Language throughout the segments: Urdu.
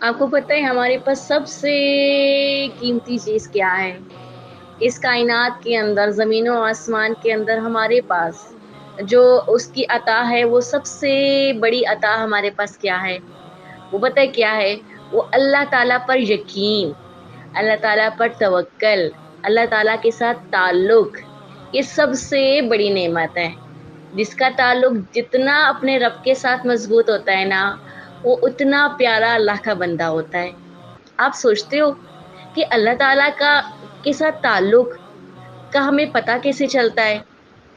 آپ کو پتہ ہے ہمارے پاس سب سے قیمتی چیز کیا ہے؟ اس کائنات کے اندر، زمین و آسمان کے اندر ہمارے پاس جو اس کی عطا ہے، وہ سب سے بڑی عطا ہمارے پاس کیا ہے؟ وہ پتہ ہے کیا ہے؟ وہ اللہ تعالیٰ پر یقین، اللہ تعالیٰ پر توکل، اللہ تعالیٰ کے ساتھ تعلق۔ یہ سب سے بڑی نعمت ہے۔ جس کا تعلق جتنا اپنے رب کے ساتھ مضبوط ہوتا ہے نا، وہ اتنا پیارا اللہ کا بندہ ہوتا ہے۔ آپ سوچتے ہو کہ اللہ تعالیٰ کے ساتھ تعلق کا ہمیں پتہ کیسے چلتا ہے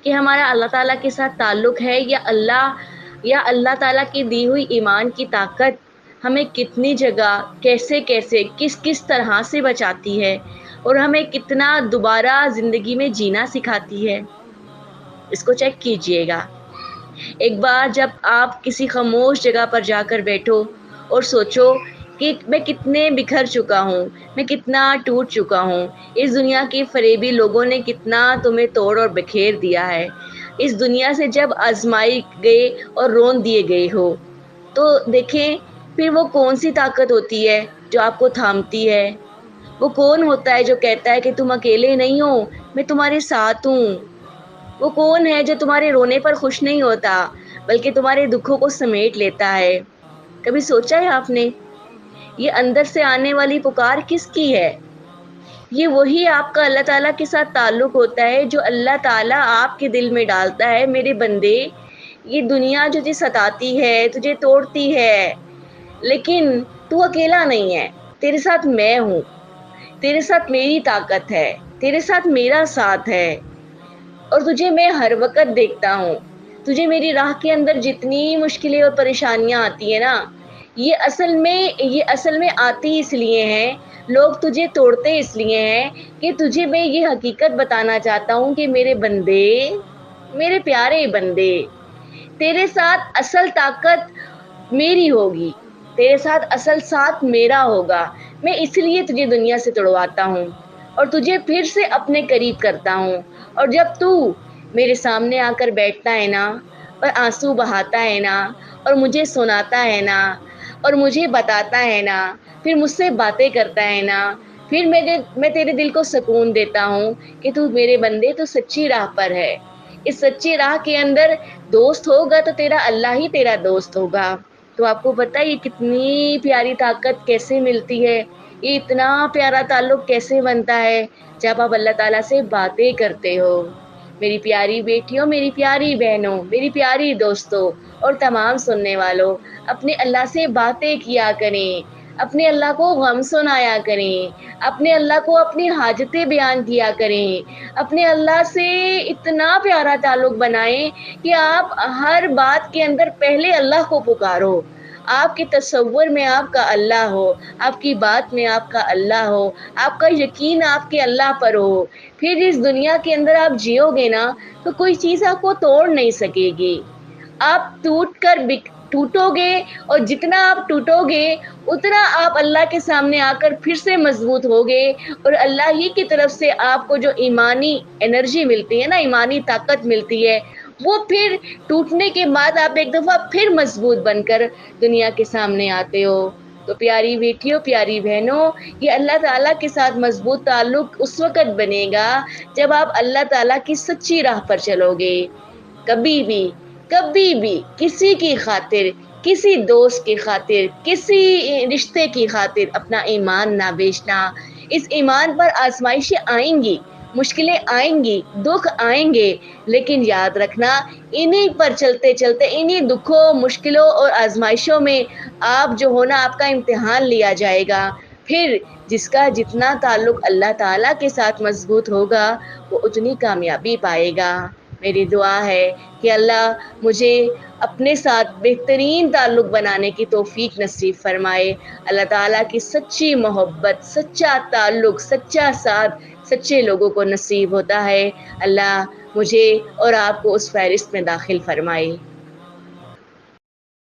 کہ ہمارا اللہ تعالیٰ کے ساتھ تعلق ہے، یا اللہ تعالیٰ کی دی ہوئی ایمان کی طاقت ہمیں کتنی جگہ، کیسے کیسے، کس کس طرح سے بچاتی ہے اور ہمیں کتنا دوبارہ زندگی میں جینا سکھاتی ہے۔ اس کو چیک کیجئے گا۔ ایک بار جب آپ کسی خاموش جگہ پر جا کر بیٹھو اور سوچو کہ میں کتنے بکھر چکا ہوں، میں کتنا ٹوٹ چکا ہوں، اس دنیا کے فریبی لوگوں نے کتنا تمہیں توڑ اور بکھیر دیا ہے، اس دنیا سے جب آزمائی گئے اور رون دیے گئے ہو، تو دیکھیں پھر وہ کون سی طاقت ہوتی ہے جو آپ کو تھامتی ہے؟ وہ کون ہوتا ہے جو کہتا ہے کہ تم اکیلے نہیں ہو، میں تمہارے ساتھ ہوں؟ وہ کون ہے جو تمہارے رونے پر خوش نہیں ہوتا بلکہ تمہارے دکھوں کو سمیٹ لیتا ہے؟ کبھی سوچا ہے آپ نے یہ اندر سے آنے والی پکار کس کی ہے؟ یہ وہی آپ کا اللہ تعالیٰ کے ساتھ تعلق ہوتا ہے جو اللہ تعالیٰ آپ کے دل میں ڈالتا ہے۔ میرے بندے، یہ دنیا جو تجھے ستاتی ہے، تجھے توڑتی ہے، لیکن تو اکیلا نہیں ہے، تیرے ساتھ میں ہوں، تیرے ساتھ میری طاقت ہے، تیرے ساتھ میرا ساتھ ہے، اور تجھے میں ہر وقت دیکھتا ہوں۔ تجھے میری راہ کے اندر جتنی مشکلیں اور پریشانیاں آتی ہیں نا، یہ اصل میں آتی اس لیے ہیں، لوگ تجھے توڑتے اس لیے ہیں کہ تجھے میں یہ حقیقت بتانا چاہتا ہوں کہ میرے بندے، میرے پیارے بندے، تیرے ساتھ اصل طاقت میری ہوگی، تیرے ساتھ اصل ساتھ میرا ہوگا۔ میں اس لیے تجھے دنیا سے توڑواتا ہوں اور تجھے پھر سے اپنے قریب کرتا ہوں، اور جب تو میرے سامنے آ کر بیٹھتا ہے نا اور آنسو بہاتا ہے نا اور مجھے سناتا ہے نا اور مجھے بتاتا ہے نا، پھر مجھ سے باتیں کرتا ہے نا، پھر میں تیرے دل کو سکون دیتا ہوں کہ تو میرے بندے تو سچی راہ پر ہے۔ اس سچی راہ کے اندر دوست ہوگا تو تیرا اللہ ہی تیرا دوست ہوگا۔ تو آپ کو پتہ ہے یہ کتنی پیاری طاقت کیسے ملتی ہے، یہ اتنا پیارا تعلق کیسے بنتا ہے جب آپ اللہ تعالیٰ سے باتیں کرتے ہو۔ میری پیاری بیٹیوں، میری پیاری بہنوں، میری پیاری دوستوں اور تمام سننے والوں، اپنے اللہ سے باتیں کیا کریں، اپنے اللہ کو غم سنایا کریں، اپنے اللہ کو اپنی حاجتیں بیان کیا کریں، اپنے اللہ سے اتنا پیارا تعلق بنائیں کہ آپ ہر بات کے اندر پہلے اللہ کو پکارو، آپ کے تصور میں آپ کا اللہ ہو، آپ کی بات میں آپ کا اللہ ہو، آپ کا یقین آپ کے اللہ پر ہو۔ پھر اس دنیا کے اندر آپ جیو گے نا تو کوئی چیز آپ کو توڑ نہیں سکے گی۔ آپ ٹوٹو گے، اور جتنا آپ ٹوٹو گے اتنا آپ اللہ کے سامنے آ کر پھر سے مضبوط ہوگے، اور اللہ ہی کی طرف سے آپ کو جو ایمانی انرجی ملتی ہے نا، ایمانی طاقت ملتی ہے، وہ پھر ٹوٹنے کے بعد آپ ایک دفعہ پھر مضبوط بن کر دنیا کے سامنے آتے ہو۔ تو پیاری بیٹیوں، پیاری بہنوں، یہ اللہ تعالیٰ کے ساتھ مضبوط تعلق اس وقت بنے گا جب آپ اللہ تعالیٰ کی سچی راہ پر چلو گے۔ کبھی بھی کسی کی خاطر، کسی دوست کی خاطر، کسی رشتے کی خاطر اپنا ایمان نہ بیچنا۔ اس ایمان پر آزمائشیں آئیں گی، مشکلیں آئیں گی، دکھ آئیں گے، لیکن یاد رکھنا انہی پر چلتے چلتے، انہی دکھوں، مشکلوں اور آزمائشوں میں آپ جو ہونا، آپ کا امتحان لیا جائے گا۔ پھر جس کا جتنا تعلق اللہ تعالیٰ کے ساتھ مضبوط ہوگا وہ اتنی کامیابی پائے گا۔ میری دعا ہے کہ اللہ مجھے اپنے ساتھ بہترین تعلق بنانے کی توفیق نصیب فرمائے۔ اللہ تعالیٰ کی سچی محبت، سچا تعلق، سچا ساتھ سچے لوگوں کو نصیب ہوتا ہے۔ اللہ مجھے اور آپ کو اس فہرست میں داخل فرمائے۔